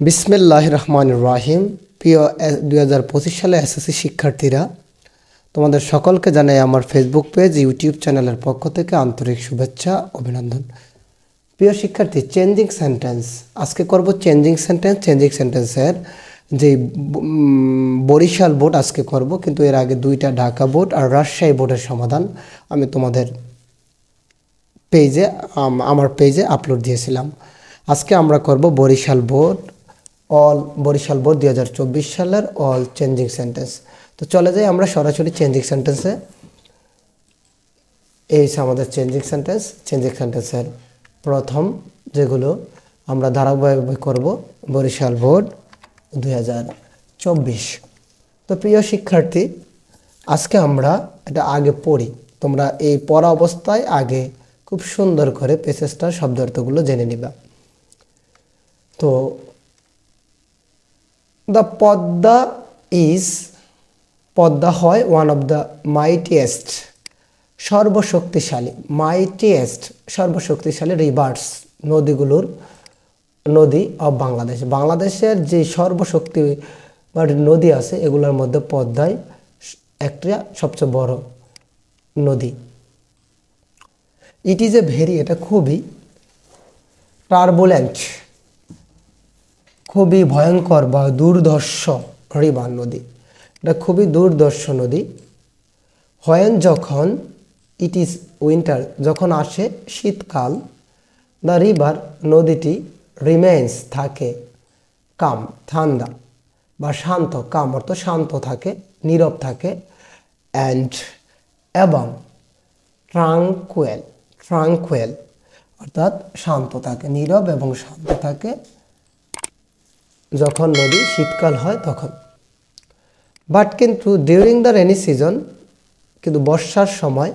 বিসমিল্লাহির রহমানির রহিম। প্রিয় 2025 সালে এসএসসি শিক্ষার্থীরা, তোমাদের সকলকে জানাই আমার ফেসবুক পেজ ইউটিউব চ্যানেলের পক্ষ থেকে আন্তরিক শুভেচ্ছা অভিনন্দন। প্রিয় শিক্ষার্থী, চেঞ্জিং সেন্টেন্স আজকে করব। চেঞ্জিং সেন্টেন্সের যে বরিশাল বোর্ড আজকে করব, কিন্তু এর আগে দুইটা ঢাকা বোর্ড আর রাজশাহী বোর্ডের সমাধান আমি তোমাদের আমার পেজে আপলোড দিয়েছিলাম। আজকে আমরা করব বরিশাল বোর্ড 2024 সালের অল চেঞ্জিং সেন্টেন্স। তো চলে যাই আমরা সরাসরি চেঞ্জিং সেন্টেন্সে। এই আমাদের চেঞ্জিং সেন্টেন্সের প্রথম যেগুলো আমরা ধারাবাহিকভাবে করব বরিশাল বোর্ড 2024। তো প্রিয় শিক্ষার্থী, আজকে আমরা এটা আগে পড়ি। তোমরা এই পড়া অবস্থায় আগে খুব সুন্দর করে পেসেজটার শব্দার্থগুলো জেনে নিবা। তো পদ্মা হয় ওয়ান অফ দ্য মাইটিয়েস্ট সর্বশক্তিশালী রিভার্স নদী অফ বাংলাদেশ। বাংলাদেশের যে সর্বশক্তিশালী নদী আছে এগুলোর মধ্যে পদ্মাই একটা সবচেয়ে বড় নদী। এটা খুবই টার্বুলেন্ট, খুবই ভয়ঙ্কর বা দুর্ধর্ষ রিভার নদী। এটা খুবই দুর্ধর্ষ নদী। যখন ইট ইজ উইন্টার, যখন আসে শীতকাল, দ্য রিভার নদীটি রিমেন্স থাকে কাম, ঠান্ডা বা শান্ত। কাম অর্থ শান্ত থাকে, নীরব থাকে। এবং ট্রাঙ্কুয়েল অর্থাৎ শান্ত থাকে, নীরব এবং শান্ত থাকে যখন নদী শীতকাল হয় তখন। বাট কিন্তু ডিউরিং দ্য রেনি সিজন, কিন্তু বর্ষার সময়,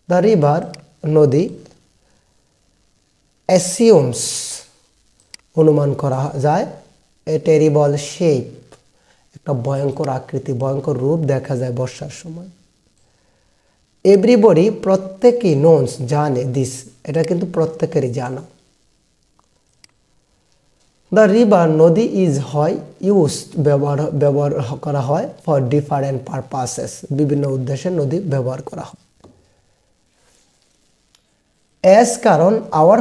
দ্য রিভার নদী অ্যাসিউমস অনুমান করা যায় এ টেরিবল শেপ, একটা ভয়ঙ্কর আকৃতি, ভয়ঙ্কর রূপ দেখা যায় বর্ষার সময়। এভরিবডি, প্রত্যেকেই, নোনস জানে, দিস এটা কিন্তু প্রত্যেকেরই জানা। দ্য রিভার নদী ব্যবহার করা হয় ফর ডিফারেন্ট পারপাসেস, বিভিন্ন উদ্দেশ্যে নদী ব্যবহার করা হয়। কারণ আওয়ার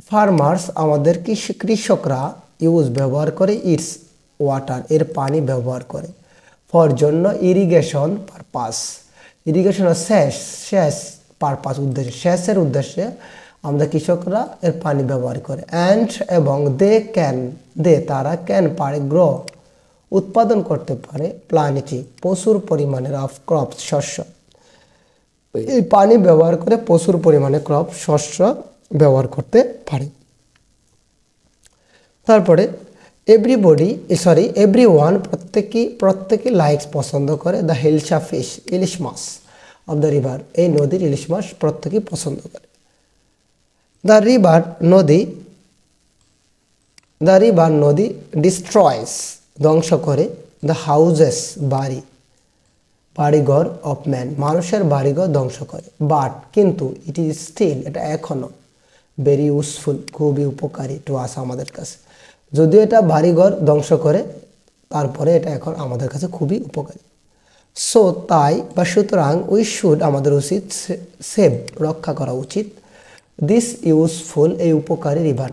ফার্মার্স, আমাদের কৃষকরা ব্যবহার করে ইটস ওয়াটার, এর পানি ব্যবহার করে। ফর জন্য, ইরিগেশন পারপাস, ইরিগেশন সেচ পারপাস উদ্দেশ্যে, সেচের উদ্দেশ্যে আমাদের কৃষকরা এর পানি ব্যবহার করে। এবং তারা পারে গ্রো, উৎপাদন করতে পারে, প্লান্টি, প্রচুর পরিমাণের অফ ক্রপস, শস্য। এই পানি ব্যবহার করে প্রচুর পরিমাণে শস্য ব্যবহার করতে পারে। তারপরে এভরিওয়ান, প্রত্যেকে লাইকস, পছন্দ করে, দ্য হিলসা ফিশ, ইলিশ মাছ অফ দ্য রিভার, এই নদীর ইলিশ মাছ প্রত্যেকেই পছন্দ করে। দ্য রিভার নদী ডিস্ট্রয়স, ধ্বংস করে, দ্য হাউজেস, বাড়িঘর অফ ম্যান, মানুষের বাড়িঘর ধ্বংস করে। বাট কিন্তু ইট ইজ স্টিল, এটা এখনো ভেরি ইউজফুল, খুবই উপকারী টু আস, আমাদের কাছে। যদিও এটা বাড়িঘর ধ্বংস করে, তারপরে এটা এখন আমাদের কাছে খুবই উপকারী। সুতরাং আমাদের উচিত সেভ, রক্ষা করা উচিত, দিস ইউজফুল, এই উপকারী রিভার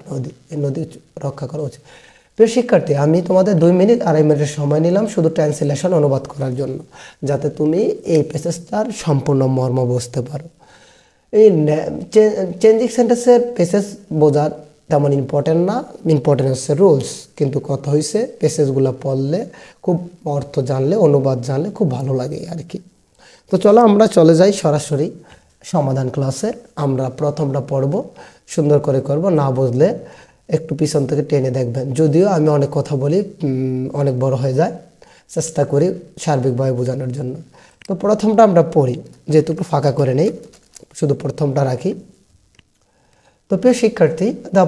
এই নদী রক্ষা করা উচিত। প্রিয় শিক্ষার্থী, আমি তোমাদের 2 মিনিট 2.5 মিনিটের সময় নিলাম শুধু ট্রান্সলেশন অনুবাদ করার জন্য, যাতে তুমি এই পেসেজটার সম্পূর্ণ মর্ম বুঝতে পারো। এই চেঞ্জিং সেন্টেন্সের পেসেজ বোঝার তেমন ইম্পর্টেন্ট না, ইম্পর্টেন্ট হচ্ছে রুলস। কিন্তু কথা হয়েছে পেসেজগুলো পড়লে, খুব অর্থ জানলে, অনুবাদ জানলে খুব ভালো লাগে আর কি। তো চলো আমরা চলে যাই সরাসরি সমাধান ক্লাসে। আমরা প্রথমটা পড়ব, সুন্দর করে করব, না বুঝলে একটু পিছন থেকে টেনে দেখবেন। যদিও আমি অনেক কথা বলি, অনেক বড় হয়ে যায়, চেষ্টা করি সার্বিকভাবে বোঝানোর জন্য। তো প্রথমটা আমরা পড়ি, যেহেতু একটু ফাঁকা করে নেই, শুধু প্রথমটা রাখি। তো প্রিয় শিক্ষার্থী, the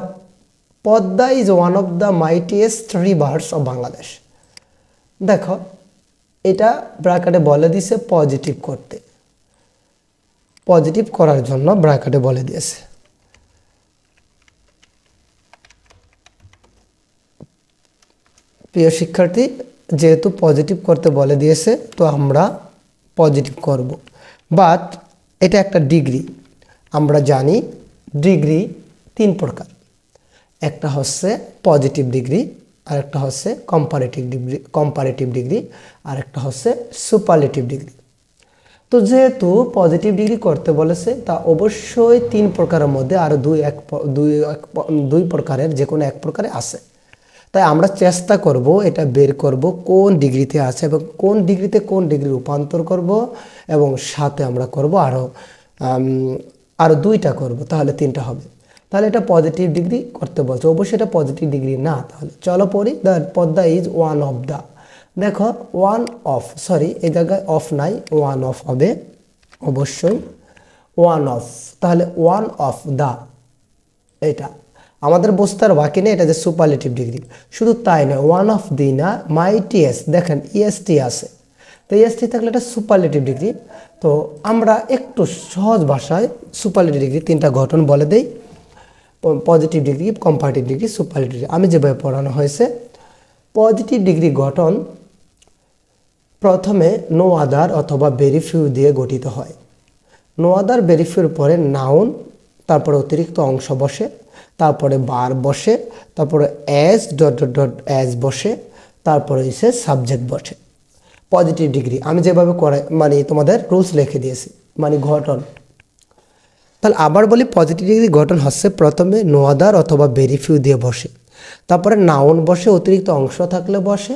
Padma is one of the mightiest rivers of Bangladesh. দেখো, এটা ব্র্যাকেটে বলে দিছে পজিটিভ করতে, পজিটিভ করার জন্য ব্র্যাকেটে বলে দিয়েছে। প্রিয় শিক্ষার্থী, যেহেতু পজিটিভ করতে বলে দিয়েছে তো আমরা পজিটিভ করব, বাট এটা একটা ডিগ্রি। আমরা জানি ডিগ্রি 3 প্রকার, একটা হচ্ছে পজিটিভ ডিগ্রি, আর একটা হচ্ছে কম্পারেটিভ ডিগ্রি, আর একটা হচ্ছে সুপারলেটিভ ডিগ্রি। তো যেহেতু পজিটিভ ডিগ্রি করতে বলেছে তা অবশ্যই 3 প্রকারের মধ্যে আরও দুই প্রকারের যে কোনো এক প্রকারে আছে। তাই আমরা চেষ্টা করব এটা বের করব কোন ডিগ্রিতে আছে এবং কোন ডিগ্রিতে কোন ডিগ্রি রূপান্তর করব, এবং সাথে আমরা করব আরও 2টা করব, তাহলে 3টা হবে। তাহলে এটা পজিটিভ ডিগ্রি করতে বলছে, অবশ্যই এটা পজিটিভ ডিগ্রি না। তাহলে চলো পড়ি। The Padma is one of the, দেখো ওয়ান অফ, সরি এই জায়গায় অফ নাই, ওয়ান অফ হবে অবশ্যই, ওয়ান অফ। তাহলে ওয়ান অফ দ্য, এটা আমাদের বুঝতে বাকি নেই এটা যে সুপারলেটিভ ডিগ্রি। শুধু তাই নয়, ওয়ান অফ দি না, মাইটিএস, দেখেন ইএসটি আছে, তো ইএসটি থাকলে এটা সুপারলেটিভ ডিগ্রি। তো আমরা একটু সহজ ভাষায় সুপারলেটিভ ডিগ্রি 3টা গঠন বলে দেই, positive degree, comparative degree, superlative degree. আমি যেভাবে পড়ানো হয়েছে, পজিটিভ ডিগ্রি গঠন প্রথমে নো আদার অথবা ভেরি ফিউ দিয়ে গঠিত হয়। নো আদার ভেরি ফিউর পরে নাউন, তারপরে অতিরিক্ত অংশ বসে, তারপরে বার বসে, তারপরে as dot dot dot as বসে, তারপরে এসে সাবজেক্ট বসে। পজিটিভ ডিগ্রি আমি যেভাবে করে মানে তোমাদের রুলস লিখে দিয়েছি, মানে গঠন। তাহলে আবার বলি, পজিটিভ ডিগ্রি গঠন হচ্ছে প্রথমে নো আদার অথবা ভেরি ফিউ দিয়ে বসে, তারপরে নাউন বসে, অতিরিক্ত অংশ থাকলে বসে,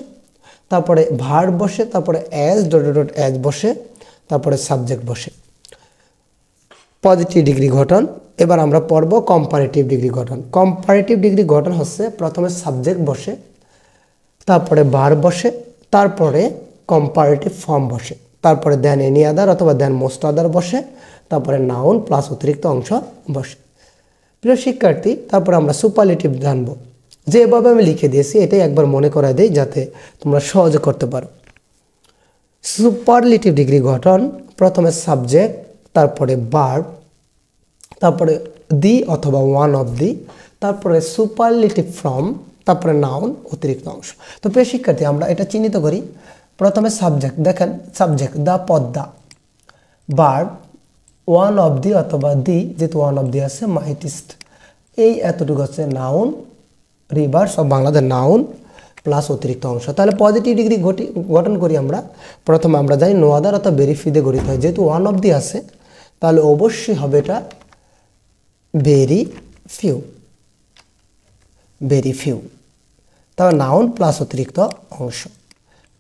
তারপরে ভার্ব বসে, তারপরে as dot dot dot as বসে, তারপরে সাবজেক্ট বসে। পজিটিভ ডিগ্রি গঠন। এবার আমরা পড়ব কম্পারেটিভ ডিগ্রি গঠন। কম্পারেটিভ ডিগ্রি গঠন হচ্ছে প্রথমে সাবজেক্ট বসে, তারপরে ভার্ব বসে, তারপরে কম্পারেটিভ ফর্ম বসে, তারপরে দেন এনি আদার অথবা দেন মোস্ট আদার বসে, তারপরে নাউন প্লাস অতিরিক্ত অংশ বসে। প্রিয় শিক্ষার্থী, তারপরে আমরা সুপারলেটিভ জানবো। যেভাবে আমি লিখে দিয়েছি এটাই একবার মনে করাই দেই যাতে তোমরা সহজে করতে পারো। সুপারলেটিভ ডিগ্রি গঠন প্রথমে সাবজেক্ট, তারপরে ভার্ব, তারপরে দি অথবা ওয়ান অফ দি, তারপরে সুপারলেটিভ ফর্ম, তারপরে নাউন অতিরিক্ত অংশ। তো প্রিয় শিক্ষার্থী, আমরা এটা চিহ্নিত করি। প্রথমে সাবজেক্ট, দেখেন subject the Padma, verb one of the অথবা দি, যেহেতু ওয়ান অফ দি আছে মাইটিস্ট, এই এতটুকু হচ্ছে noun, rivers of Bangladesh noun plus অতিরিক্ত অংশ। তাহলে পজিটিভ ডিগ্রি গঠন করি আমরা। প্রথমে আমরা জানি নো আদার অথবা ভেরি ফিউ দিয়ে গঠিত হয়, যেহেতু ওয়ান অফ দি আছে তাহলে অবশ্যই হবে এটা ভেরি ফিউ, ভেরি ফিউ। তাহলে নাউন প্লাস অতিরিক্ত অংশ,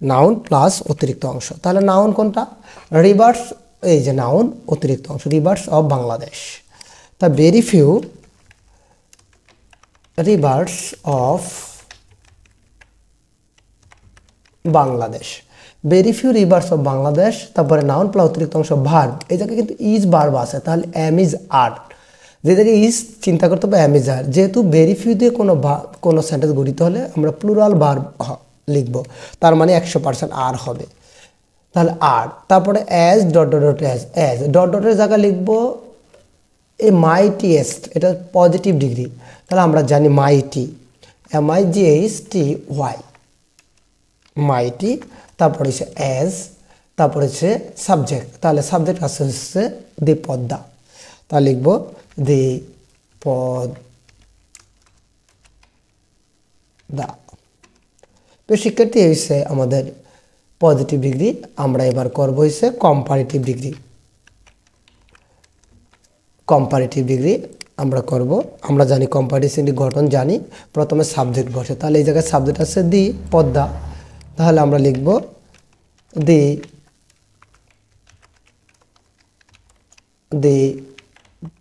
নাউন প্লাস অতিরিক্ত অংশ। তাহলে নাউন কোনটা? রিভার্স, এই যে নাউন অতিরিক্ত অংশ, রিভার্স অফ বাংলাদেশ। তা very few rivers of Bangladesh, very few rivers of Bangladesh. তারপরে নাউন প্লাস অতিরিক্ত অংশ ভার্ব, এই জায়গায় কিন্তু ইজ ভার্ব আছে, তাহলে এম ইজ আর, যে জায়গায় ইজ চিন্তা করতে হবে এম ইজ আর। যেহেতু ভেরি ফিউ দিয়ে কোনো সেন্টেন্স গঠিত হলে আমরা প্লুরাল ভার্ব লিখব, তার মানে 100% আর হবে, তাহলে আর। তারপরে as dot dot dot as, as dot ডটের জায়গায় লিখবো এই মাইটিয়েস্ট, এটা পজিটিভ ডিগ্রি, তাহলে আমরা জানি মাইটি, MIGHTY, মাইটি। তারপরে হচ্ছে অ্যাজ, তারপরে হচ্ছে সাবজেক্ট, তাহলে সাবজেক্ট আছে হচ্ছে দি পদ্মা, তাহলে লিখবো দি পদ্মা। তো শিক্ষার্থী হয়েছে আমাদের পজিটিভ ডিগ্রি। আমরা এবার করবো হচ্ছে কম্পারেটিভ ডিগ্রি। কম্পারেটিভ ডিগ্রি আমরা করব। আমরা জানি কম্পারেটিভ ডিগ্রি গঠন জানি, প্রথমে সাবজেক্ট বসে, তাহলে এই জায়গায় সাবজেক্ট আছে দি পদ্মা, তাহলে আমরা লিখব দি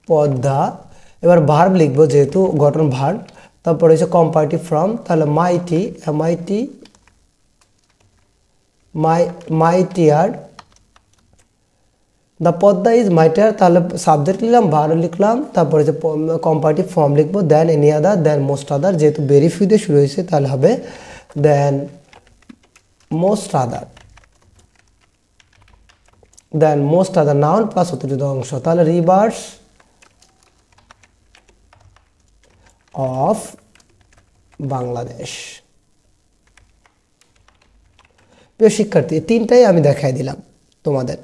পদ্মা। এবার ভার্ব লিখবো, যেহেতু গঠন ভার্ব, তারপরে হচ্ছে কম্পারেটিভ ফর্ম, তাহলে mighty, mightier, the Padma is mightier, তাহলে সাবজেক্ট লিখলাম, ভার্ব লিখলাম, তারপরে যে কম্পারেটিভ ফর্ম লিখবো, দেন এনি আদার, দেন মোস্ট আদার, যেহেতু ভেরি ফিউ দিয়ে শুরু হয়েছে তাহলে হবে দেন মোস্ট আদার, দেন মোস্ট আদার নাউন প্লাস অতিরিক্ত অংশ, তাহলে রিভার্স অফ বাংলাদেশ। প্রিয় শিক্ষার্থী, তিনটাই আমি দেখাই দিলাম তোমাদের।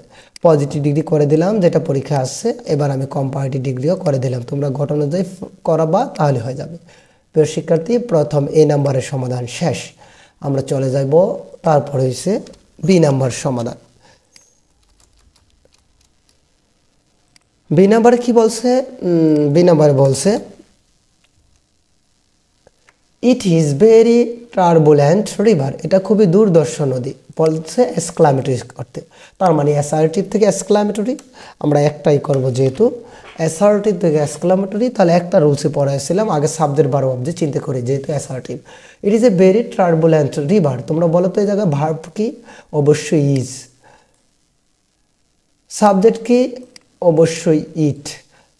পজিটিভ ডিগ্রি করে দিলাম যেটা পরীক্ষা আসছে, এবার আমি কম্পারেটিভ ডিগ্রিও করে দিলাম, তোমরা ঘটনা অনুযায়ী করাবা তাহলে হয়ে যাবে। প্রিয় শিক্ষার্থী, প্রথম এ নাম্বারের সমাধান শেষ। আমরা চলে যাব তারপর হয়েছে বি নাম্বার সমাধান। বি নাম্বারে কি বলছে? বি নাম্বারে বলছে it is very turbulent river, এটা খুবই দুর্দর্শ নদী, বলছে এক্সক্লামেটরি করতে। তার মানে অ্যাসার্টিভ থেকে এক্সক্লামেটরি আমরা একটাই করব, যেহেতু অ্যাসার্টিভ থেকে এক্সক্লামেটরি, তাহলে একটা রুলসে পড়াইছিলাম আগে সাবজেক্ট ভার্ব অবজেক্ট চিন্তা করি, যেহেতু assertive. It is a very turbulent river, তোমরা বলো তো এই জায়গায় ভার্ব কি? অবশ্যই ইজ। সাবজেক্ট কি? অবশ্যই ইট।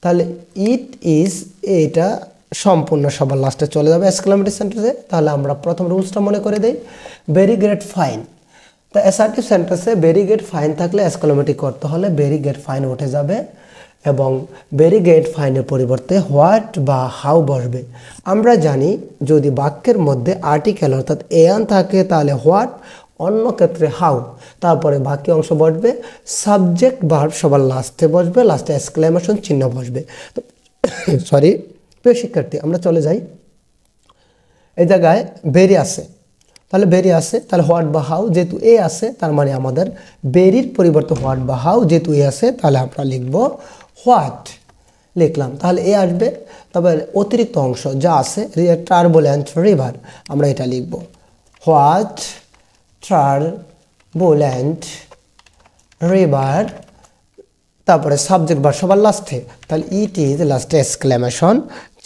তাহলে ইট ইজ, এটা সম্পূর্ণ সবার লাস্টে চলে যাবে এক্সক্লামেটরি সেন্টেন্সে। তাহলে আমরা প্রথম রুলসটা মনে করে দেই, ভেরি গ্রেট ফাইন। তো অ্যাসার্টিভ সেন্টেন্সে ভেরি গ্রেট ফাইন থাকলে এক্সক্লামেটরি করতে হলে ভেরি গ্রেট ফাইন উঠে যাবে এবং ভেরি গ্রেট ফাইনের পরিবর্তে হোয়াট বা হাউ বসবে। আমরা জানি যদি বাক্যের মধ্যে আর্টিকেল অর্থাৎ এয়ান থাকে তাহলে হোয়াট, অন্য ক্ষেত্রে হাউ, তারপরে বাকি অংশ বসবে সাবজেক্ট ভার্ব সবার লাস্টে বসবে, লাস্টে এক্সক্লেমেশন চিহ্ন বসবে। তো সরি প্রিয় শিক্ষার্থী, আমরা চলে যাই। এই জায়গায় ভেরি আছে, তাহলে ভেরি আছে, তাহলে হোয়াট বা হাউ, যেহেতু এ আছে তার মানে আমাদের ভেরির পরিবর্তে হোয়াট বা হাউ, যেহেতু এ আছে তাহলে আমরা লিখব হোয়াট, লিখলাম, তাহলে এ আসবে। তবে অতিরিক্ত অংশ যা আছে টার্বুলেন্ট রিভার, আমরা এটা লিখব হোয়াট টার্বুলেন্ট রিভার, তারপরে সাবজেক্ট ভার্ব সবার লাস্টে, তাহলে ইট ইজ লাস্টে এক্সক্লেমেশন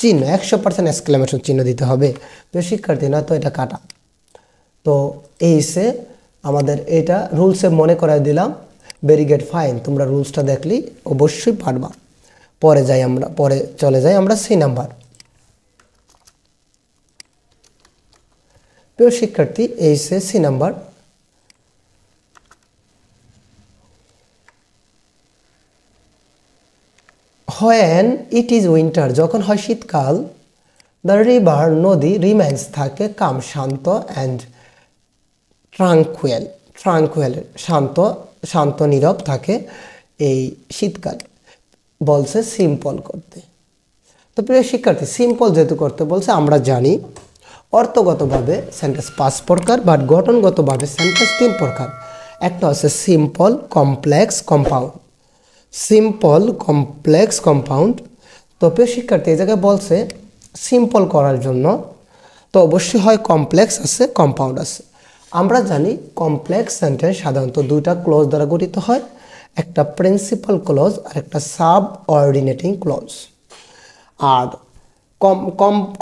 চিহ্ন, 100% এক্সক্লেমেশন চিহ্ন দিতে হবে। তো শিক্ষার্থী না তো এটা কাটা। তো এই সে আমাদের এটা রুলসে মনে করাই দিলাম। ভেরি গুড ফাইন, তোমরা রুলসটা দেখলেই অবশ্যই পারবা। পরে চলে যাই আমরা সি নাম্বার। প্রিয় শিক্ষার্থী, এই সে C number. When it is winter, যখন হয় শীতকাল, the river নদী remains থাকে কাম শান্ত and tranquil শান্ত নীরব থাকে এই শীতকাল, বলছে সিম্পল করতে। তো প্রিয় শিক্ষার্থী, সিম্পল যেহেতু করতে বলছে, আমরা জানি অর্থগতভাবে সেন্টেন্স 5 প্রকার, বাট গঠনগতভাবে সেন্টেন্স 3 প্রকার। একটা হচ্ছে simple, complex, compound. Simple, complex, compound. তো প্রিয় শিক্ষার্থী, এই জায়গায় বলছে সিম্পল করার জন্য তো অবশ্যই হয় কমপ্লেক্স আছে, কম্পাউন্ড আছে। আমরা জানি কমপ্লেক্স সেন্টেন্স সাধারণত দুইটা ক্লজ দ্বারা গঠিত হয়, একটা প্রিন্সিপাল ক্লজ আর একটা সাব অর্ডিনেটিং ক্লজ। আর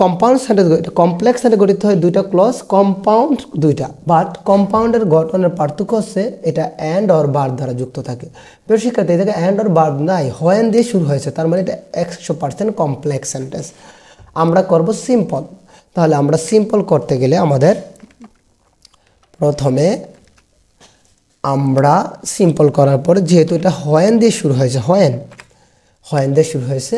কম্পাউন্ড সেন্টেন্স, কমপ্লেক্স সেন্টেন্স গঠিত হয় দুইটা ক্লজ, কম্পাউন্ড দুইটা, বাট কম্পাউন্ডের গঠনের পার্থক্য হচ্ছে এটা অ্যান্ড অর বার দ্বারা যুক্ত থাকে। প্রিয় শিক্ষার্থী, এই জায়গায় অ্যান্ড অর বার নাই, হোয়েন দিয়ে শুরু হয়েছে, তার মানে এটা 100% কমপ্লেক্স সেন্টেন্স। আমরা করব সিম্পল। তাহলে আমরা সিম্পল করতে গেলে আমাদের প্রথমে আমরা সিম্পল করার পরে, যেহেতু এটা হোয়েন দিয়ে শুরু হয়েছে, হোয়েন দিয়ে শুরু হয়েছে,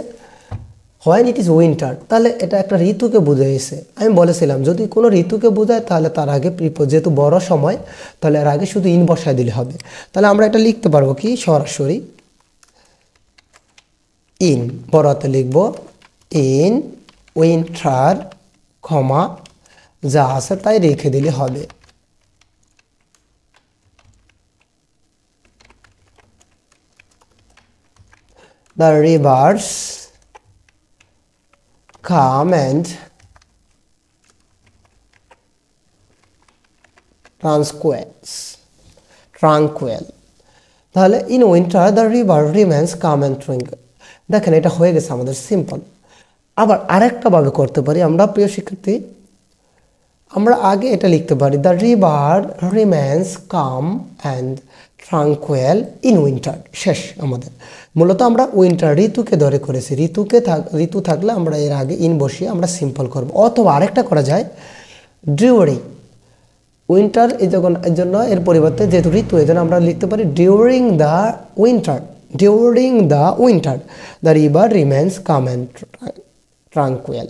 হোয়েন ইট ইজ উইন্টার, তাহলে এটা একটা ঋতুকে বুঝাইছে। আমি বলেছিলাম যদি কোনো ঋতুকে বোঝায় তাহলে তার আগে যেহেতু বড় সময়, তাহলে এর আগে শুধু ইন বসায় দিলে হবে। তাহলে আমরা এটা লিখতে পারবো কি সরাসরি ইন, বড় হাতে লিখবো ইন উইন্টার, ক্ষমা যা আছে তাই রেখে দিলে হবে। The rivers calm and tranquil. তাহলে in winter the river remains calm and tranquil. দেখেন এটা হয়ে গেছে আমাদের সিম্পল। আবার আরেকটা ভাবে করতে পারি আমরা, প্রিয় শিক্ষার্থী, আমরা আগে এটা লিখতে পারি the river remains calm and tranquil in winter. শেষ আমাদের। মূলত আমরা উইন্টার ঋতুকে ধরে করেছি, ঋতু থাকলে আমরা এর আগে ইন বসিয়ে আমরা সিম্পল করব। অথবা আরেকটা করা যায় ডিউরিং উইন্টার, এই জন্য এর পরিবর্তে যেহেতু ঋতু, এই জন্য আমরা লিখতে পারি during the winter the river remains calm and tranquil.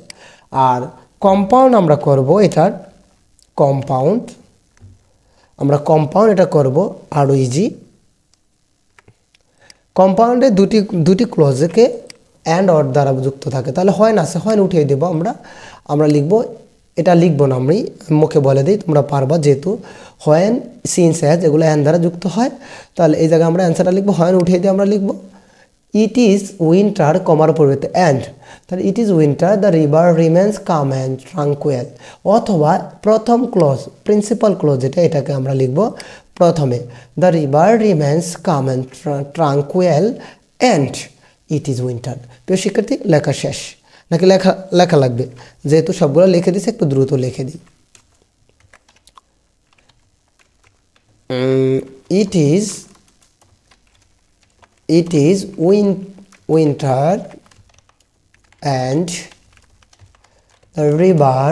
আর কম্পাউন্ড আমরা করব এটার কম্পাউন্ড, আমরা কম্পাউন্ড এটা করব আরও ইজি। কম্পাউন্ডে দুটি ক্লজকে অ্যান্ড অর দ্বারা যুক্ত থাকে, তাহলে হয় না আছে, হয় উঠিয়ে দেবো আমরা লিখব, এটা লিখবো না, আমি মুখে বলে দিই, তোমরা পারবা, যেহেতু হয় সিন্স অ্যাজ এগুলো অ্যান্ড দ্বারা যুক্ত হয়, তাহলে এই জায়গায় আমরা অ্যান্সারটা লিখবো, হয় উঠিয়ে দিয়ে আমরা লিখবো ইট ইজ উইন্টার কমার পরিবর্তে অ্যান্ড, তাহলে it is winter the river remains calm and tranquil. অথবা প্রথম ক্লজ প্রিন্সিপাল ক্লজ এটাকে আমরা লিখব প্রথমে, the river remains calm and tranquil and it is winter. প্রিয় শিক্ষার্থী, লেখা শেষ নাকি লেখা লাগবে? যেহেতু সবগুলো লিখে দিচ্ছে একটু দ্রুত লিখে দিই। It is winter and the river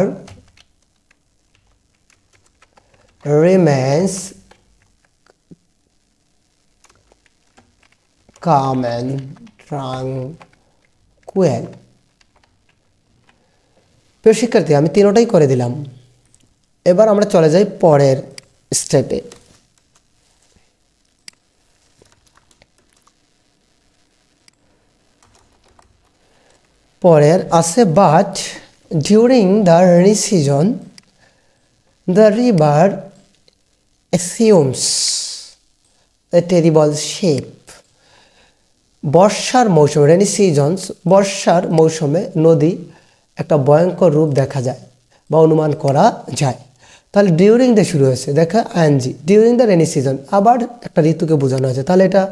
remains calm and tranquil। প্রিয় শিক্ষার্থী, আমি তিনটাই করে দিলাম। এবার আমরা চলে যাই পরের স্টেপে। পরের আছে but during the rainy season the river assumes a terrible shape. বর্ষার মৌসুমে, রেনি সিজনস, বর্ষার মৌসুমে নদী একটা ভয়ঙ্কর রূপ দেখা যায় বা অনুমান করা যায়। তাহলে ডিউরিং দিয়ে শুরু হয়েছে, দেখা ING, during the rainy season, আবার একটা ঋতুকে বোঝানো হয়েছে, তাহলে এটা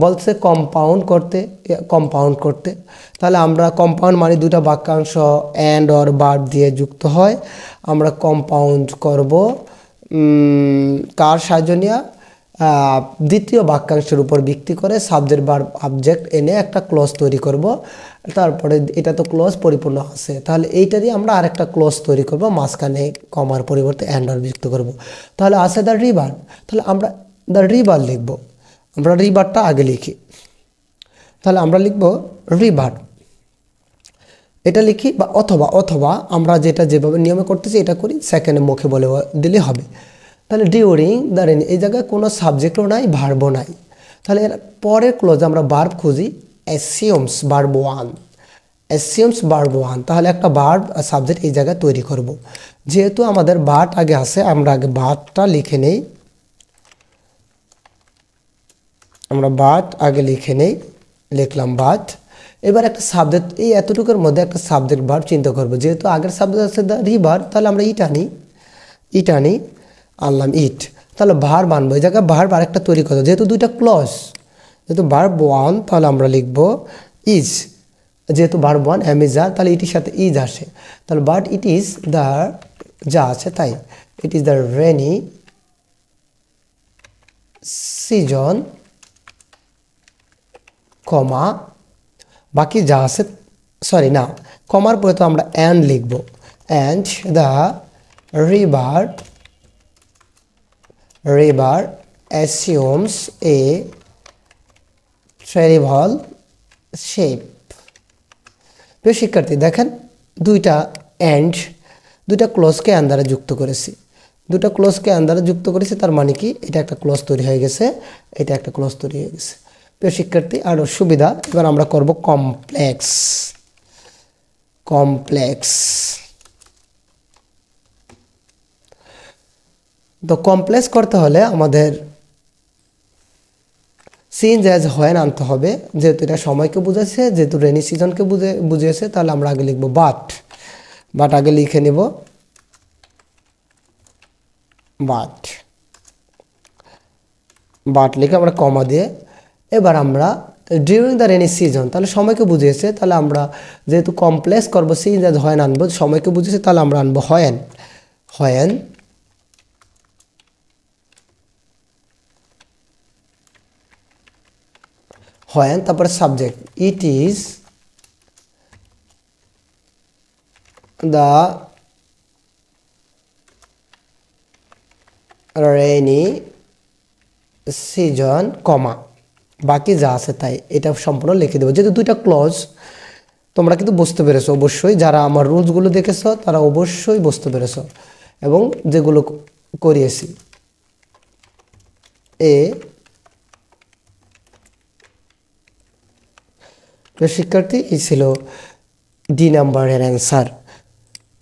বলছে কম্পাউন্ড করতে। তাহলে আমরা কম্পাউন্ড মানে দুটা বাক্যাংশ অ্যান্ড অর ভার্ব দিয়ে যুক্ত হয়, আমরা কম্পাউন্ড করব কার সাহায্য নিয়ে? দ্বিতীয় বাক্যাংশের উপর ভিত্তি করে সাবজেক্ট ভার্ব অবজেক্ট এনে একটা ক্লজ তৈরি করব। তারপরে এটা তো ক্লজ পরিপূর্ণ আছে, তাহলে এইটা দিয়ে আমরা আরেকটা ক্লজ তৈরি করব, মাঝখানে কমার পরিবর্তে অ্যান্ড অর যুক্ত করব। তাহলে আছে দ্য রিভার, তাহলে আমরা দ্য রিভার লিখব, আমরা রিভারটা আগে লিখি, তাহলে আমরা লিখব রিভার, এটা লিখি, বা অথবা আমরা যেভাবে নিয়মে করতেছি এটা করি, সেকেন্ডে মুখে বলে দিলে হবে। তাহলে ডিউরিং দ্য রেনি, এই জায়গায় কোনো সাবজেক্টও নাই, ভার্বও নাই, তাহলে এর পরের ক্লোজ আমরা ভার্ব খুঁজি, অ্যাসিউমস ভার্ব ওয়ান, অ্যাসিউমস ভার্ব ওয়ান, তাহলে একটা ভার্ব সাবজেক্ট এই জায়গায় তৈরি করব। যেহেতু আমাদের ভার্ব আগে আছে, আমরা আগে ভার্বটা লিখে নেই, আমরা ভার্ব আগে লিখে নেই, লিখলাম ভার্ব। এবার একটা সাবজেক্ট, এই এতটুকুর মধ্যে একটা সাবজেক্ট ভার্ব চিন্তা করবো, যেহেতু আগের সাবজেক্ট আছে দ্য রিভার, তাহলে আমরা ইট আনি, আনলাম ইট, তাহলে ভার্ব আনবো, এই জায়গায় ভার্ব আরেকটা তৈরি করবো, যেহেতু দুইটা ক্লজ, যেহেতু ভার্ব ওয়ান, তাহলে আমরা লিখব ইজ, যেহেতু ভার্ব ওয়ান এম ইজ আর, তাহলে ইটির সাথে ইজ আসে, তাহলে বাট ইট ইজ দ্য, যা আছে তাই, it is the rainy season, comma, বাকি যা আছে, সরি না, কমার পরে তো আমরা অ্যান্ড লিখব, and the river assumes a terrible shape। প্রিয় শিক্ষার্থী, দেখেন দুইটা ক্লোজকে অ্যান্ড দ্বারা যুক্ত করেছি, তার মানে কি এটা একটা ক্লোজ তৈরি হয়ে গেছে, এটা একটা ক্লোজ তৈরি হয়ে গেছে। প্রিয় শিক্ষার্থী, আরও সুবিধা, এবার আমরা করব কমপ্লেক্স। তো কমপ্লেক্স করতে হলে আমাদের সিনস অ্যাজ হয় আনতে হবে, যেহেতু এটা সময়কে বুঝাচ্ছে, যেহেতু রেনি সিজনকে বুঝিয়েছে, তাহলে আমরা আগে লিখব বাট আগে লিখে নেব, বাট লিখে আমরা কমা দিয়ে, এবার আমরা ডিউরিং দ্য রেনি সিজন, তাহলে সময়কে বুঝিয়েছে, তাহলে আমরা যেহেতু কমপ্লেক্স করবো, সিনস অ্যাজ হয় আনবো, সময়কে বুঝিয়েছে, তাহলে আমরা আনবো হয়েন, তারপরে subject, it is the rainy season, comma, বাকি যা আছে তাই, এটা সম্পূর্ণ লিখে দেবো। যেহেতু দুইটা ক্লজ, তোমরা কিন্তু বুঝতে পেরেছো অবশ্যই, যারা আমার রুলসগুলো দেখেছো তারা অবশ্যই বুঝতে পেরেছো, এবং যেগুলো করিয়েছি এ শিক্ষার্থী এই ছিল ডি নাম্বারের অ্যান্সার।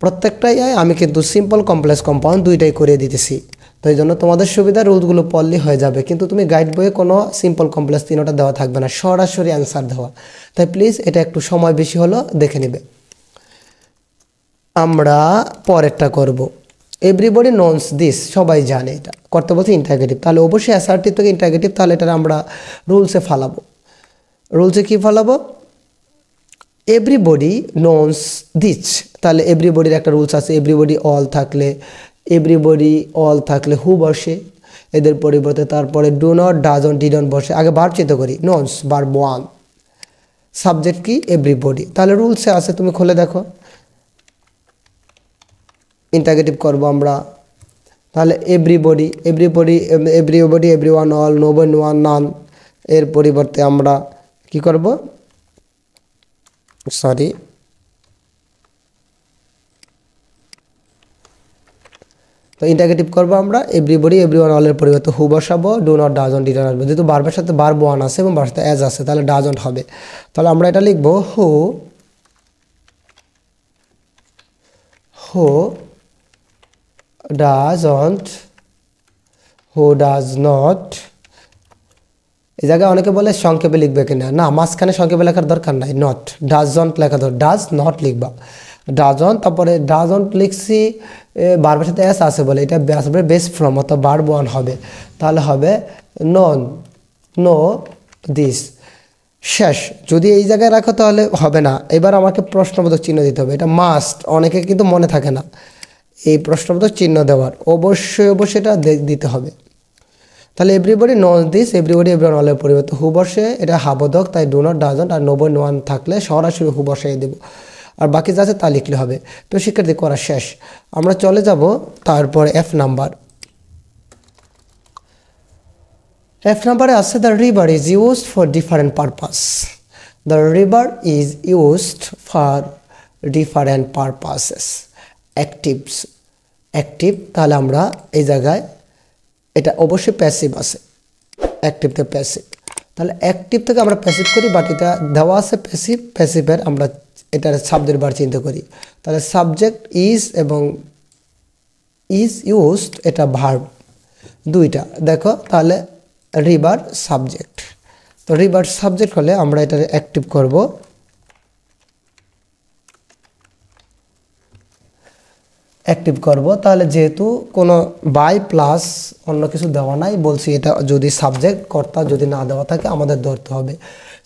প্রত্যেকটাই আমি কিন্তু সিম্পল কমপ্লেক্স কম্পাউন্ড দুইটাই করে দিতেছি, তো এই জন্য তোমাদের সুবিধা রুলসগুলো পড়লে হয়ে যাবে, কিন্তু তুমি গাইড বইয়ে কোনো সিম্পল কমপ্লেক্স তিনটা দেওয়া থাকবে না, সরাসরি অ্যান্সার দেওয়া। তাই প্লিজ এটা একটু সময় বেশি হলো দেখে নেবে। আমরা পরেরটা করব। এভরিবডি নোনস দিস, সবাই জানে এটা করতে বলছে ইন্টারগেটিভ, তাহলে অবশ্যই অ্যাসার্টিভ থেকে ইন্টারগেটিভ, তাহলে এটা আমরা রুলসে ফালাবো। রুলসে কি ফালাবো? এভরিবডি নোনস দিস, তাহলে এভরিবডির একটা রুলস আছে, এভরিবডি অল থাকলে হু বসে এদের পরিবর্তে, তারপরে ডু নট, ডাজন্ট, ডিডন্ট বসে। আগে ভার্ব চিন্তা করি, নোনস ভার্ব 1, সাবজেক্ট কি এভরিবডি, তাহলে রুলসে আছে, তুমি খুলে দেখো। ইন্টারগেটিভ করব আমরা, তাহলে everybody, everyone, all, no one, none, এর পরিবর্তে আমরা কি করব? সরি, তো ইন্টারগেটিভ করবো আমরা এভরিবডি, এভরিওয়ান, অলের পরিবর্তে হু বসাবো, ডু নট, ডাজন্ট, ডিডন্ট আসবে। যেহেতু ভার্বের সাথে ভার্ব 1 আছে এবং ভার্বের সাথে অ্যাজ আছে, তাহলে ডাজন্ট হবে। তাহলে আমরা এটা লিখবো হু ডাজ নট। এই জায়গায় অনেকে বলে সংক্ষেপে লিখবে কিনা, না, মাঝখানে সংক্ষেপে লেখার দরকার নাই, নট, ডাজন্ট লেখা দরকার, ডাজ নট লিখবা, ডাজন্ট, তারপরে ডাজন্ট লিখছি ভার্বের সাথে এস আছে বলে এটা বেস ফ্রম, অর্থাৎ ভার্ব 1 হবে, তাহলে হবে নো দিস। শেষ, যদি এই জায়গায় রাখো তাহলে হবে না। এবার আমাকে প্রশ্নবোধক চিহ্ন দিতে হবে, এটা মাস্ট, অনেকে কিন্তু মনে থাকে না এই প্রশ্নবোধক চিহ্ন দেওয়ার, অবশ্যই এটা দিতে হবে। তাহলে everybody knows this, everybody, everyone, অলের পরিবর্তে হু বসে, এটা হাবোধক, তাই ডু নট, ডাজন্ট আর নো ওয়ান থাকলে সরাসরি হু বসিয়ে দেবো, আর বাকি যা আছে তা লিখলে হবে। তো শিক্ষার্থী করা শেষ, আমরা চলে যাব তারপরে এফ নাম্বারে আছে the river is used for different purpose. The river is used for different purposes. Active, তাহলে আমরা এই জায়গায় এটা অবশ্যই প্যাসিভ আছে, অ্যাক্টিভ থেকে প্যাসিভ, তাহলে অ্যাক্টিভ থেকে আমরা প্যাসিভ করি, বাট এটা দেওয়া আছে প্যাসিভের আমরা এটার সাবজেক্ট বার চিন্তা করি, তাহলে সাবজেক্ট ইজ এবং ইজ ইউজড, এটা ভার্ব দুইটা দেখো, তাহলে রিভার সাবজেক্ট, তো রিভার সাবজেক্ট হলে আমরা এটা অ্যাক্টিভ করব। তাহলে যেহেতু কোনো বাই প্লাস অন্য কিছু দেওয়া নাই, বলছি এটা যদি সাবজেক্ট কর্তা যদি না দেওয়া থাকে আমাদের ধরতে হবে।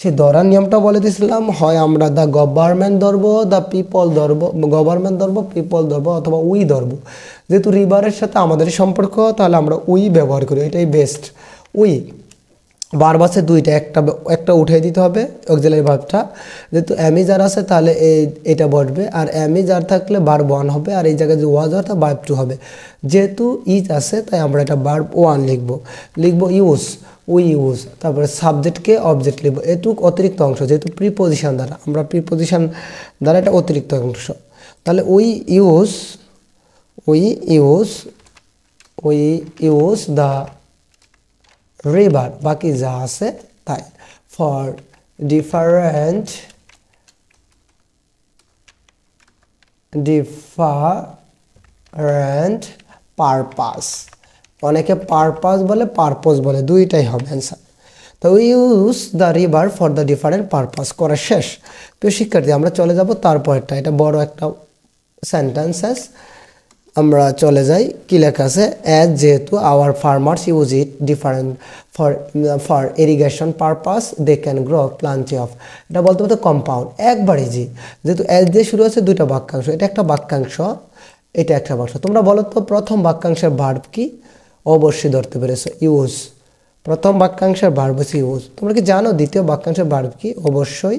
সেই ধরার নিয়মটা বলে দিয়েছিলাম, হয় আমরা দ্য গভর্নমেন্ট ধরবো, দ্য পিপল ধরবো, গভর্নমেন্ট ধরবো, পিপল ধরবো, অথবা উই ধরবো। যেহেতু রিভারের সাথে আমাদের সম্পর্ক, তাহলে আমরা উই ব্যবহার করি, এটাই বেস্ট। উই ভার্ব আছে দুইটা, একটা উঠিয়ে দিতে হবে অক্সিলারি ভার্বটা, যেহেতু অ্যামি যার আছে তাহলে এটা বসবে, আর অ্যামি যার থাকলে ভার্ব 1 হবে, আর এই জায়গায় যে ওয়াজ হয় তা ভার্ব 2 হবে। যেহেতু ইজ আছে তাই আমরা এটা ভার্ব 1 লিখবো উই ইউজ, তারপরে সাবজেক্টকে অবজেক্ট লিখবো, এটুক অতিরিক্ত অংশ, যেহেতু প্রিপোজিশন দ্বারা এটা অতিরিক্ত অংশ, তাহলে উই ইউজ দ্য রিভার, বাকি যা আছে তাই, ফর ডিফারেন্ট পারপাস। অনেকে পারপাস বলে, পারপোজ বলে, দুইটাই হবে অ্যান্সার। তো we use the river for the different purpose করা শেষ। তো শিক্ষার্থী আমরা চলে যাব তারপরটা, এটা বড় একটা সেন্টেন্সেস, আমরা চলে যাই। কি লেখা আছে? অ্যাজ, যেহেতু our farmers use it different for irrigation purpose they can grow plenty of. এটা বলতে বলতে কম্পাউন্ড, একবারই জি, যেহেতু অ্যাজ দিয়ে শুরু হচ্ছে দুইটা বাক্যাংশ, এটা একটা বাক্যাংশ, এটা একটা বাক্যাংশ। তোমরা বলো তো প্রথম বাক্যাংশের ভার্ব কি? অবশ্যই ধরতে পেরেছো, ইউজ। প্রথম বাক্যাংশের ভার্ব হচ্ছে ইউজ। তোমরা কি জানো দ্বিতীয় বাক্যাংশের ভার্ব কি? অবশ্যই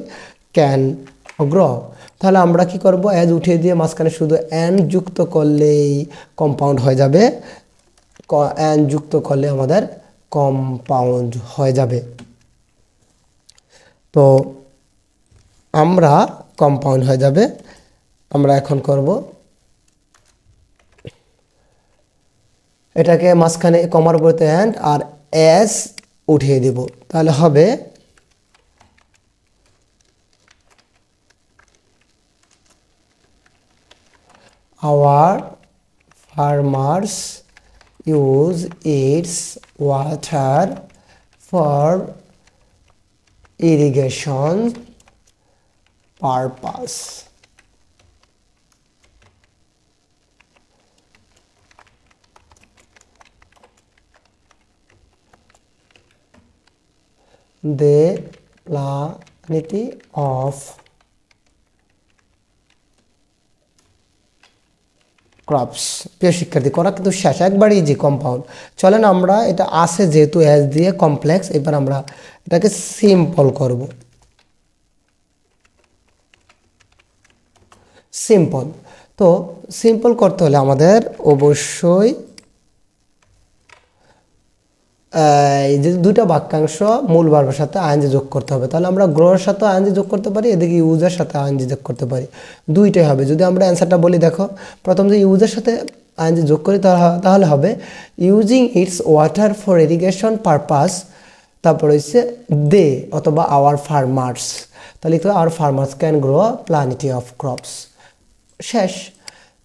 ক্যান গ্রো। তাহলে আমরা কি করব? অ্যাজ উঠিয়ে দিয়ে মাঝখানে শুধু অ্যান্ড যুক্ত করলেই কম্পাউন্ড হয়ে যাবে। অ্যান্ড যুক্ত করলে আমাদের কম্পাউন্ড হয়ে যাবে। তো আমরা কম্পাউন্ড হয়ে যাবে। আমরা এখন করব এটাকে মাঝখানে কমার পরিবর্তে অ্যান্ড, আর এস উঠিয়ে দিব, তাহলে হবে our farmers use its water for irrigation purpose. The plenty of crops. প্রিয় শিক্ষার্থী, করা কিন্তু শেষ, একবারই ইজি কম্পাউন্ড। চলেন আমরা এটা আসে যেহেতু এস দিয়ে কমপ্লেক্স, এবার আমরা এটাকে সিম্পল করব। সিম্পল, তো সিম্পল করতে হলে আমাদের অবশ্যই এই যে দুইটা বাক্যাংশ মূল ভার্বের সাথে আইএনজি যোগ করতে হবে। তাহলে আমরা গ্রোর সাথে আইএনজি যোগ করতে পারি, এদিকে ইউজের সাথে আইএনজি যোগ করতে পারি, দুইটাই হবে। যদি আমরা অ্যান্সারটা বলি, দেখো প্রথম যে ইউজের সাথে আইএনজি যোগ করি তাহলে হবে using its water for irrigation purpose, তারপর হচ্ছে দে অথবা আওয়ার ফার্মার্স, তাহলে লিখতে হবে our farmers can grow plenty of crops. শেষ।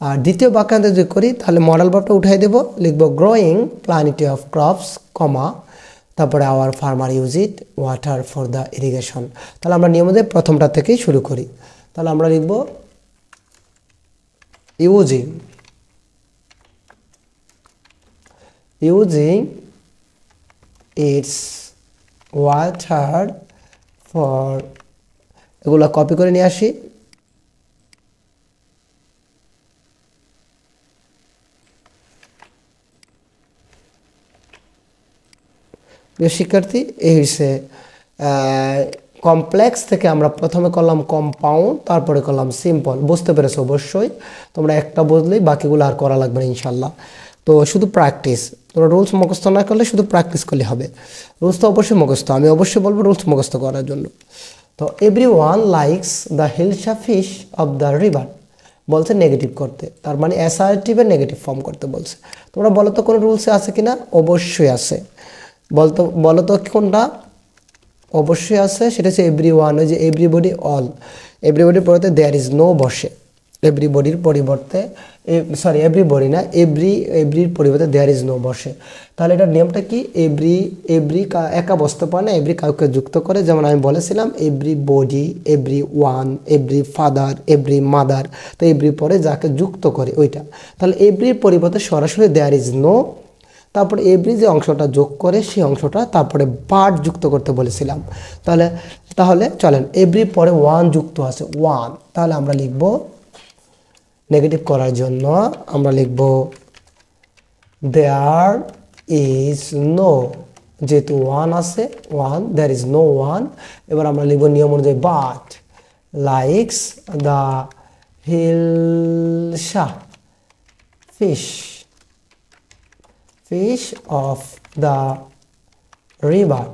আর দ্বিতীয় বাক্যাংশ যদি করি তাহলে মডেল ভার্বটা উঠাই দেব, লিখব growing plenty of crops comma তারপরে our farmer use it water for the irrigation. তাহলে আমরা নিয়মিত প্রথমটা থেকেই শুরু করি। তাহলে আমরা লিখব ইউজিং ইটস ওয়াটার ফর, এগুলো কপি করে নিয়ে আসি, শিক্ষার্থী এই হচ্ছে কমপ্লেক্স থেকে আমরা প্রথমে করলাম কম্পাউন্ড, তারপরে করলাম সিম্পল। বুঝতে পেরেছো অবশ্যই, তোমরা একটা বুঝলেই বাকিগুলো আর করা লাগবে না ইনশাল্লাহ। তো শুধু প্র্যাকটিস, তোমরা রুলস মুখস্থ না করলে শুধু প্র্যাকটিস করলে হবে। রুলস তো অবশ্যই মুখস্থ, আমি অবশ্যই বলবো রুলস মুখস্থ করার জন্য। তো everyone likes the hilsa fish of the river বলছে নেগেটিভ করতে, তার মানে অ্যাসার্টিভের নেগেটিভ ফর্ম করতে বলছে। তোমরা বলো তো কোনো রুলসে আছে কিনা? অবশ্যই আছে। বলো তো কোনটা? অবশ্যই আছে, সেটা হচ্ছে এভরিওয়ান। ওই যে এভরিবডি, অল, এভরিবডির পরিবর্তে দেয়ার ইজ নো বসে, এভরিবডির পরিবর্তে এভরিবডি না, এভরির পরিবর্তে দেয়ার ইজ নো বসে। তাহলে এটার নিয়মটা কি? এভরি একা বসতে পারে না, এভরি কাউকে যুক্ত করে। যেমন আমি বলেছিলাম everybody, every one, every father, every mother, তো এভরি পরে যাকে যুক্ত করে ওইটা। তাহলে এভরির পরিবর্তে সরাসরি দেয়ার ইজ নো, তারপরে এভরি যে অংশটা যোগ করে সেই অংশটা তারপরে বার্ড যুক্ত করতে বলেছিলাম। তাহলে চলেন, এভরি পরে ওয়ান যুক্ত আছে, ওয়ান। তাহলে আমরা লিখব নেগেটিভ করার জন্য আমরা লিখব দেয়ার ইজ নো, যেহেতু ওয়ান আছে, one, there is no one. এবার আমরা লিখব নিয়ম অনুযায়ী but likes the hilsa fish of the river,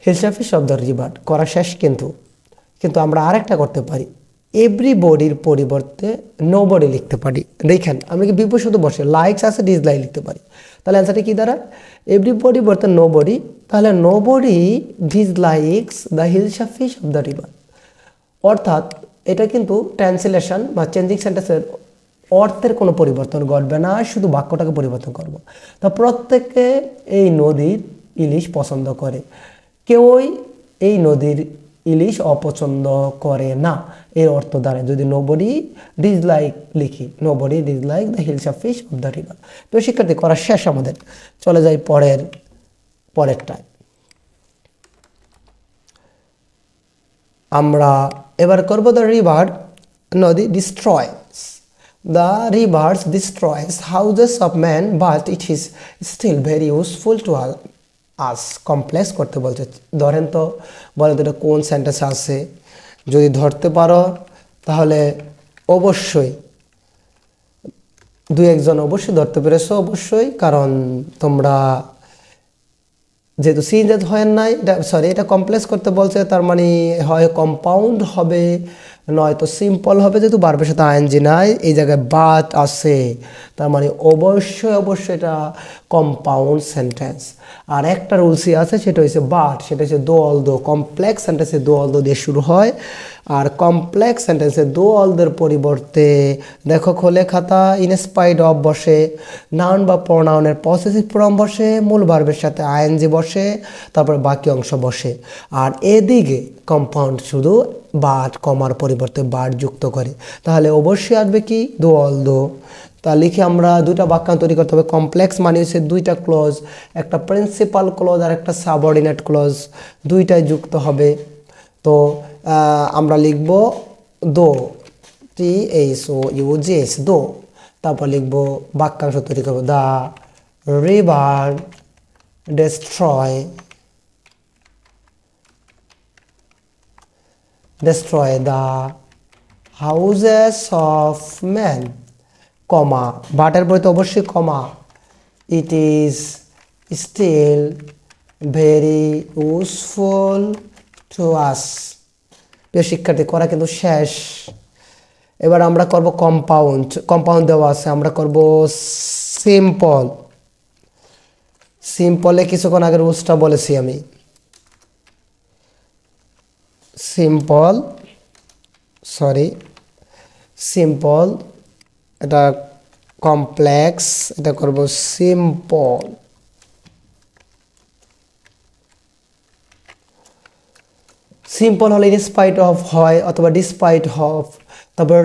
hilsa fish of the river করা শেষ। কিন্তু আমরা আরেকটা করতে পারি, এভরিবডির পরিবর্তে নোবডি লিখতে পারি। দেখেন আমি কি বিপরীত শুধু বসে লাইকস আছে, ডিসলাইক লিখতে পারি। তাহলে অ্যান্সারটা কি দাঁড়ায়? এভরিবডি বলতে নোবডি, তাহলে nobody dislikes the hilsa fish of the river. অর্থাৎ এটা কিন্তু ট্রান্সলেশন বা চেঞ্জিং সেন্টেন্সের অর্থের কোনো পরিবর্তন ঘটবে না, শুধু বাক্যটাকে পরিবর্তন করব। তা প্রত্যেকে এই নদীর ইলিশ পছন্দ করে, কেউই এই নদীর ইলিশ অপছন্দ করে না, এর অর্থ দাঁড়ায় যদি নোবডি ডিসলাইক লিখি, nobody dislike the hilsa fish of the river. তো শিক্ষার্থী করা শেষ আমাদের, চলে যাই পরেরটায়। আমরা এবার করব দ্য রিভার, নদী ডিস্ট্রয়স, the rivers destroys houses of men but it is still very useful to us। Complex করতে বলছে। ধরেন তো, বলে তো এটা কোন সেন্টেন্স আছে, যদি ধরতে পারো তাহলে অবশ্যই দুই একজন অবশ্যই ধরতে পেরেছো, অবশ্যই, কারণ তোমরা যেহেতু সিনজেস হয় নাই, এটা কমপ্লেক্স করতে বলছে, তার মানে হয় কম্পাউন্ড হবে নয়তো সিম্পল হবে, যেহেতু ভার্বের সাথে আইএনজি নাই, এই জায়গায় বাট আছে, তার মানে অবশ্যই এটা কম্পাউন্ড সেন্টেন্স। আর একটা রুলসই আছে, সেটা হচ্ছে বাট, সেটা হচ্ছে দো অল দো। কমপ্লেক্স সেন্টেন্সে দো অল দো দিয়ে শুরু হয়, আর কমপ্লেক্স সেন্টেন্সে দো অল দোর পরিবর্তে দেখো খোলে খাতা ইনস্পাইট অফ বসে, নাউন বা প্রোনাউনের পসেসিভ ফর্ম বসে, মূল ভার্বের সাথে আইএনজি বসে, তারপর বাকি অংশ বসে। আর এদিকে কম্পাউন্ড শুধু বাট কমার পরিবর্তে বাট যুক্ত করে, তাহলে অবশ্যই আসবে কি দো অল দো। তা লিখে আমরা দুইটা বাক্যাংশ তৈরি করতে হবে। কমপ্লেক্স মানে হচ্ছে দুইটা ক্লজ, একটা প্রিন্সিপাল ক্লজ আর একটা সাবঅর্ডিনেট ক্লজ, দুইটাই যুক্ত হবে। তো আমরা লিখব দো, THOUGH দো, তারপর লিখব বাক্যাংশ তৈরি করব the river destroy the houses of men, কমা, বাটের পরে তো অবশ্যই কমা, it is still very useful to us। প্রিয় শিক্ষার্থী, করা কিন্তু শেষ। এবার আমরা করব কম্পাউন্ড দেওয়া আছে, আমরা করব সিম্পলে কিছুক্ষণ আগে রুলসটা বলেছি আমি। সিম্পল, এটা কমপ্লেক্স, এটা করব সিম্পল। সিম্পল হলে ইনস্পাইট অফ হয় অথবা ডিসপাইট অফ। তারপর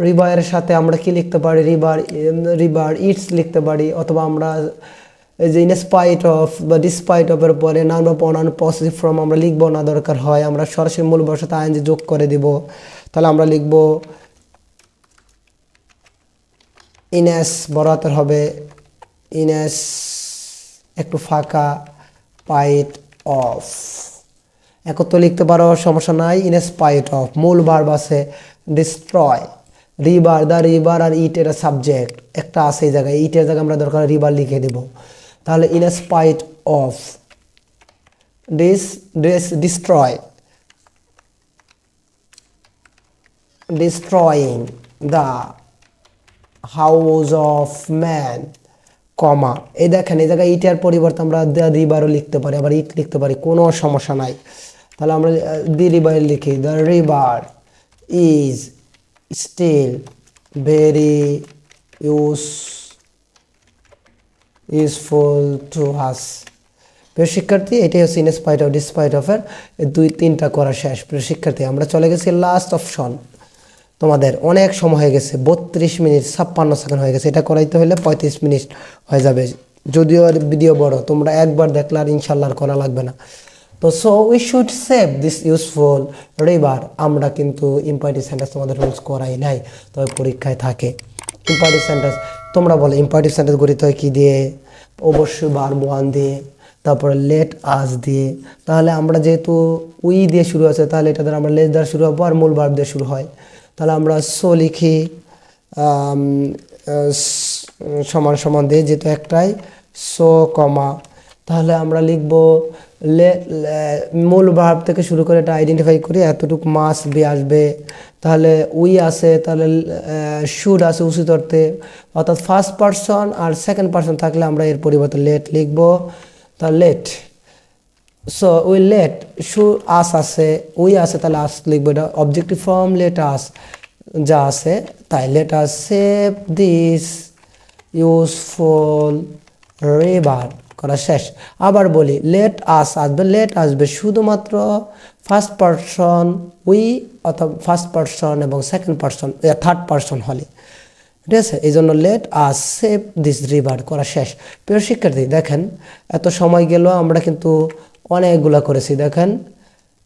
রিভারের সাথে আমরা কি লিখতে পারি, রিভার ইটস লিখতে পারি, অথবা আমরা এই যে ইনস্পাইট অফ বা ডিসপাইট অফের পরে নাউন বা প্রোনাউন পসেসিভ ফর্ম আমরা লিখব না, দরকার হয় আমরা সরাসরি মূল ভার্বের সাথে আইএনজি যোগ করে দিব। তাহলে আমরা লিখব ইনএস, বড় হাতের হবে, ইনএস একটু ফাঁকা, পাইট অফ। একত্র লিখতে পারো, সমস্যা নাই। ইনস্পাইট অফ, মূল ভার্ব আছে ডিস্ট্রয়, রিভার, দ্য রিভার আর ইট এর সাবজেক্ট একটা আছে এই জায়গায়, ইটের জায়গায় আমরা দরকার রিভার লিখে দেব। তাহলে in spite of destroying the house of man, comma. এই দেখেন এই জায়গায় ইটের পরিবর্তে আমরা দ্য রিভারও লিখতে পারি, আবার ইট লিখতে পারি, কোনো সমস্যা নাই। তাহলে আমরা দি রিভার লিখি, the river is still very useful to us. প্রিয় শিক্ষার্থী, এটাই হচ্ছে ইনস্পাইট অফ ডিসপাইট অফের দুই তিনটা করা শেষ। প্রিয় শিক্ষার্থী, আমরা চলে গেছি লাস্ট অপশন। তোমাদের অনেক সময় হয়ে গেছে, 32 মিনিট 56 সেকেন্ড হয়ে গেছে, এটা করাইতে হলে 35 মিনিট হয়ে যাবে। যদিও ভিডিও বড়, তোমরা একবার দেখলে আর ইনশাল্লাহ করা লাগবে না। তো so we should save this useful river. আমরা কিন্তু ইম্পারেটিভ সেন্টেন্স তোমাদের রুলস করাই নাই, তবে পরীক্ষায় থাকে ইম্পারেটিভ সেন্টেন্স। তোমরা বলো ইম্পারেটিভ সেন্টেন্স গঠিত হয় কি দিয়ে? অবশ্যই ভার্ব ওয়ান দিয়ে, তারপরে লেট আস দিয়ে। তাহলে আমরা যেহেতু উই দিয়ে শুরু আছে, তাহলে এটা দ্বারা আমরা লেট দ্বারা শুরু হবো, আর মূল ভার্ব দিয়ে শুরু হয়। তাহলে আমরা সো লিখি সমান সমান দিয়ে, যেহেতু একটাই সো কমা। তাহলে আমরা লিখব মূল ভার্ব থেকে শুরু করে এটা আইডেন্টিফাই করি, এতটুকু মাস বি আসবে। তাহলে উই আছে, তাহলে শুড আছে উচিত অর্থে, অর্থাৎ ফার্স্ট পারসন আর সেকেন্ড পারসন থাকলে আমরা এর পরিবর্তে লেট লিখব। তাহলে লেট, সো উই লেট, শু আস আছে, উই আছে, তাহলে আস লিখবো। এটা অবজেক্টিভ ফর্ম লেট আস যা আছে তাই। Let us save this useful river, করা শেষ। আবার বলি লেট আস আসবে, লেট আসবে শুধুমাত্র ফার্স্ট পারসন উই অথবা ফার্স্ট পারসন এবং সেকেন্ড পারসন থার্ড পারসন হলে, ঠিক আছে? এই জন্য let us save this river করা শেষ। প্রিয় শিক্ষার্থী, দেখেন এত সময় গেল, আমরা কিন্তু অনেকগুলা করেছি। দেখেন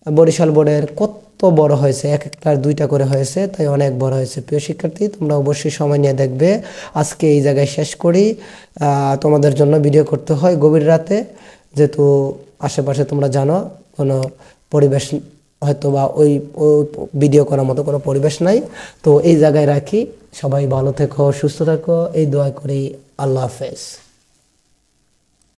বরিশাল বোর্ডের কত বড় হয়েছে, এক একটার দুইটা করে হয়েছে, তাই অনেক বড় হয়েছে। প্রিয় শিক্ষার্থী, তোমরা অবশ্যই সময় নিয়ে দেখবে। আজকে এই জায়গায় শেষ করি। তোমাদের জন্য ভিডিও করতে হয় গভীর রাতে, যেহেতু আশেপাশে তোমরা জানো কোনো পরিবেশ হয়তো বা ওই ভিডিও করার মতো কোনো পরিবেশ নাই। তো এই জায়গায় রাখি, সবাই ভালো থেকো, সুস্থ থাকো, এই দোয়া করি। আল্লাহ হাফেজ।